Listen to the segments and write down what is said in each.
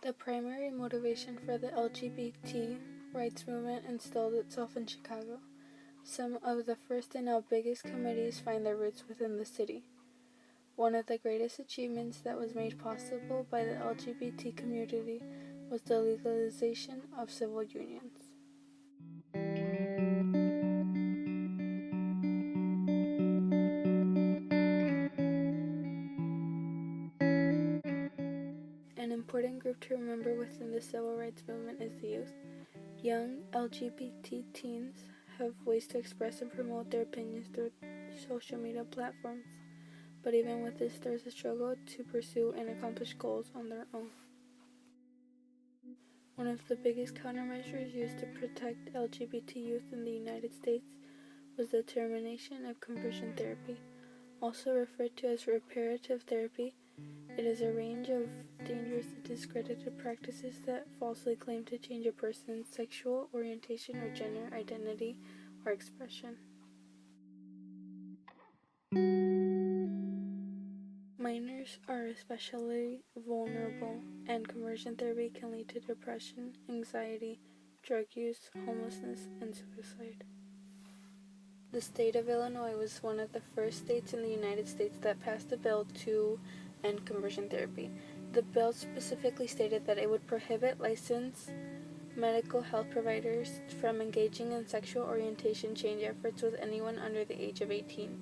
The primary motivation for the LGBT rights movement installed itself in Chicago. Some of the first and now biggest committees find their roots within the city. One of the greatest achievements that was made possible by the LGBT community was the legalization of civil unions. An important group to remember within the civil rights movement is the youth. Young LGBT teens have ways to express and promote their opinions through social media platforms. But even with this, there's a struggle to pursue and accomplish goals on their own. One of the biggest countermeasures used to protect LGBT youth in the United States was the termination of conversion therapy, also referred to as reparative therapy. It is a range of dangerous and discredited practices that falsely claim to change a person's sexual orientation or gender identity or expression. Minors are especially vulnerable, and conversion therapy can lead to depression, anxiety, drug use, homelessness, and suicide. The state of Illinois was one of the first states in the United States that passed a bill to end conversion therapy. The bill specifically stated that it would prohibit licensed medical health providers from engaging in sexual orientation change efforts with anyone under the age of 18.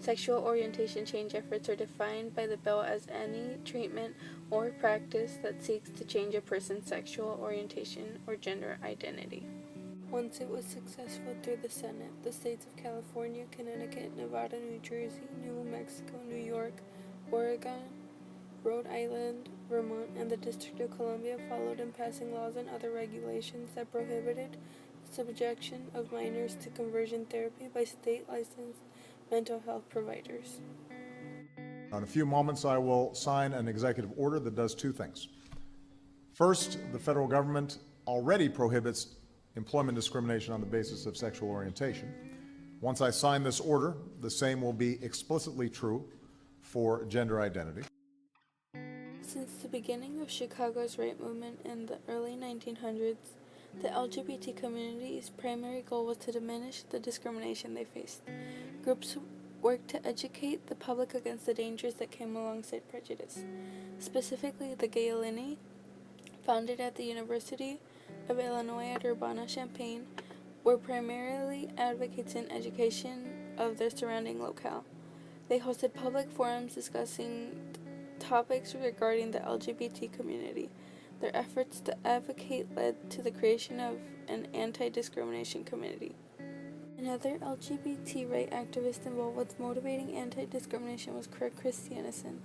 Sexual orientation change efforts are defined by the bill as any treatment or practice that seeks to change a person's sexual orientation or gender identity. Once it was successful through the Senate, the states of California, Connecticut, Nevada, New Jersey, New Mexico, New York, Oregon, Rhode Island, Vermont, and the District of Columbia followed in passing laws and other regulations that prohibited the subjection of minors to conversion therapy by state-licensed mental health providers. In a few moments, I will sign an executive order that does two things. First, the federal government already prohibits employment discrimination on the basis of sexual orientation. Once I sign this order, the same will be explicitly true for gender identity. Since the beginning of Chicago's right movement in the early 1900s, the LGBT community's primary goal was to diminish the discrimination they faced. Groups worked to educate the public against the dangers that came alongside prejudice. Specifically, the Gay Alumni, founded at the University of Illinois at Urbana-Champaign, were primarily advocates in education of their surrounding locale. They hosted public forums discussing topics regarding the LGBT community. Their efforts to advocate led to the creation of an anti-discrimination committee. Another LGBT right activist involved with motivating anti-discrimination was Kirk Christiansen.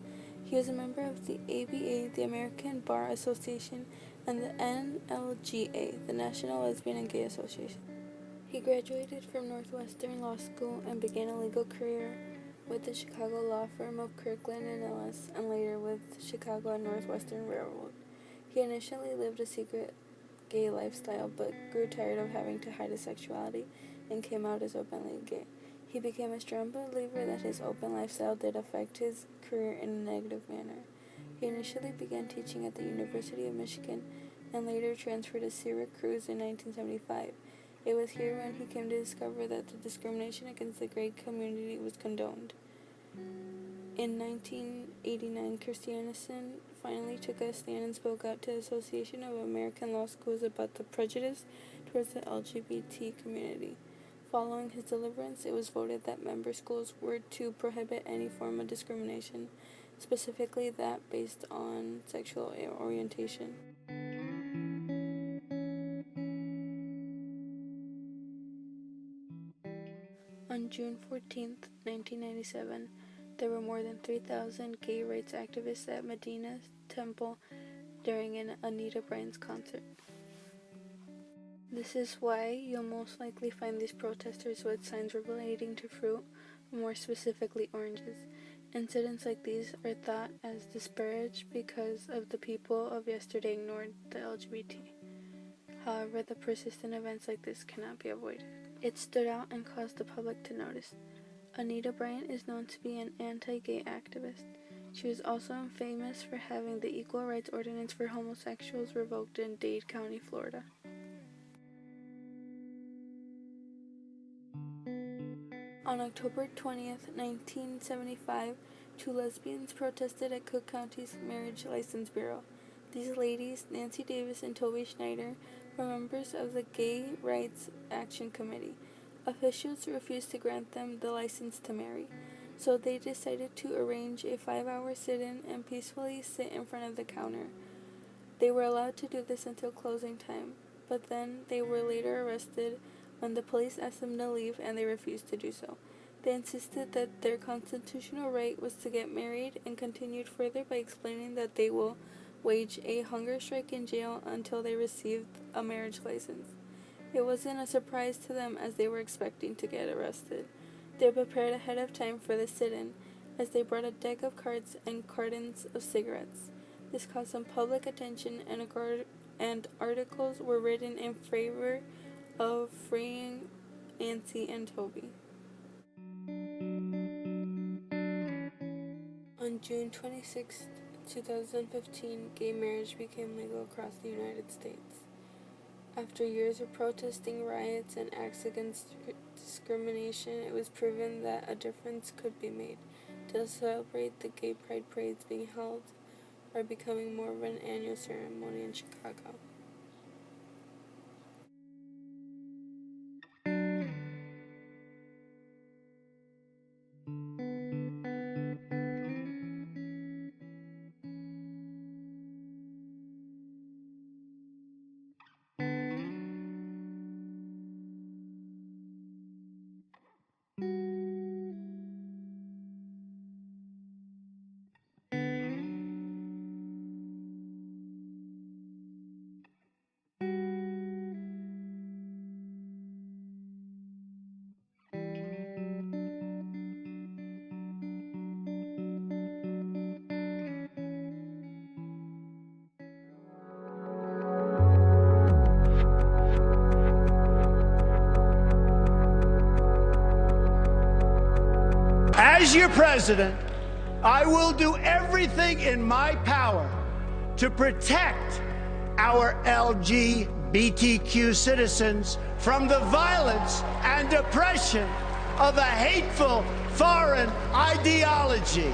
He was a member of the ABA, the American Bar Association, and the NLGA, the National Lesbian and Gay Association. He graduated from Northwestern Law School and began a legal career with the Chicago law firm of Kirkland & Ellis, and later with Chicago and Northwestern Railroad. He initially lived a secret gay lifestyle, but grew tired of having to hide his sexuality and came out as openly gay. He became a strong believer that his open lifestyle did affect his career in a negative manner. He initially began teaching at the University of Michigan and later transferred to Syracuse in 1975. It was here when he came to discover that the discrimination against the gay community was condoned. In 1989, Christiansen finally took a stand and spoke out to the Association of American Law Schools about the prejudice towards the LGBT community. Following his deliverance, it was voted that member schools were to prohibit any form of discrimination, specifically that based on sexual orientation. On June 14, 1997, there were more than 3,000 gay rights activists at Medina Temple during an Anita Bryant's concert. This is why you'll most likely find these protesters with signs relating to fruit, more specifically oranges. Incidents like these are thought as disparaged because of the people of yesterday ignored the LGBT. However, the persistent events like this cannot be avoided. It stood out and caused the public to notice. Anita Bryant is known to be an anti-gay activist. She was also famous for having the Equal Rights Ordinance for homosexuals revoked in Dade County, Florida. On October 20th, 1975, 2 lesbians protested at Cook County's Marriage License Bureau. These ladies, Nancy Davis and Toby Schneider, were members of the Gay Rights Action Committee. Officials refused to grant them the license to marry, so they decided to arrange a 5-hour sit-in and peacefully sit in front of the counter. They were allowed to do this until closing time, but then they were later arrested when the police asked them to leave and they refused to do so. They insisted that their constitutional right was to get married and continued further by explaining that they will wage a hunger strike in jail until they received a marriage license. It wasn't a surprise to them as they were expecting to get arrested. They prepared ahead of time for the sit-in as they brought a deck of cards and cartons of cigarettes. This caused some public attention and articles were written in favor of freeing Nancy and Toby. On June 26, 2015, gay marriage became legal across the United States. After years of protesting, riots, and acts against discrimination, it was proven that a difference could be made. To celebrate, the gay pride parades being held are becoming more of an annual ceremony in Chicago. As your president, I will do everything in my power to protect our LGBTQ citizens from the violence and oppression of a hateful foreign ideology.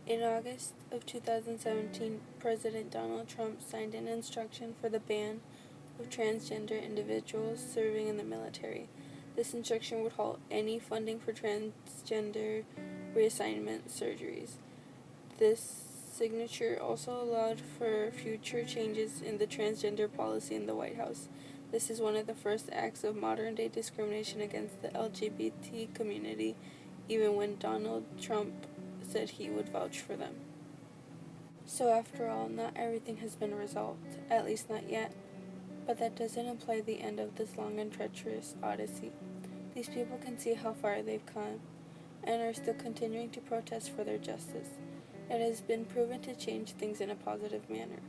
In August of 2017, President Donald Trump signed an instruction for the ban of transgender individuals serving in the military. This instruction would halt any funding for transgender reassignment surgeries. This signature also allowed for future changes in the transgender policy in the White House. This is one of the first acts of modern-day discrimination against the LGBT community, even when Donald Trump said he would vouch for them. So after all, not everything has been resolved, at least not yet. But that doesn't imply the end of this long and treacherous odyssey. These people can see how far they've come and are still continuing to protest for their justice. It has been proven to change things in a positive manner.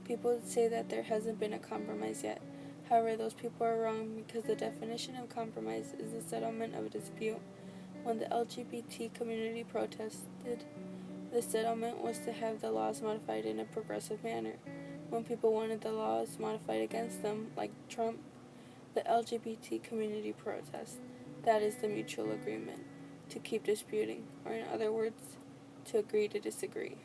People would say that there hasn't been a compromise yet. However, those people are wrong because the definition of compromise is the settlement of a dispute. When the LGBT community protested, the settlement was to have the laws modified in a progressive manner. When people wanted the laws modified against them, like Trump, the LGBT community protests. That is the mutual agreement, to keep disputing, or in other words, to agree to disagree.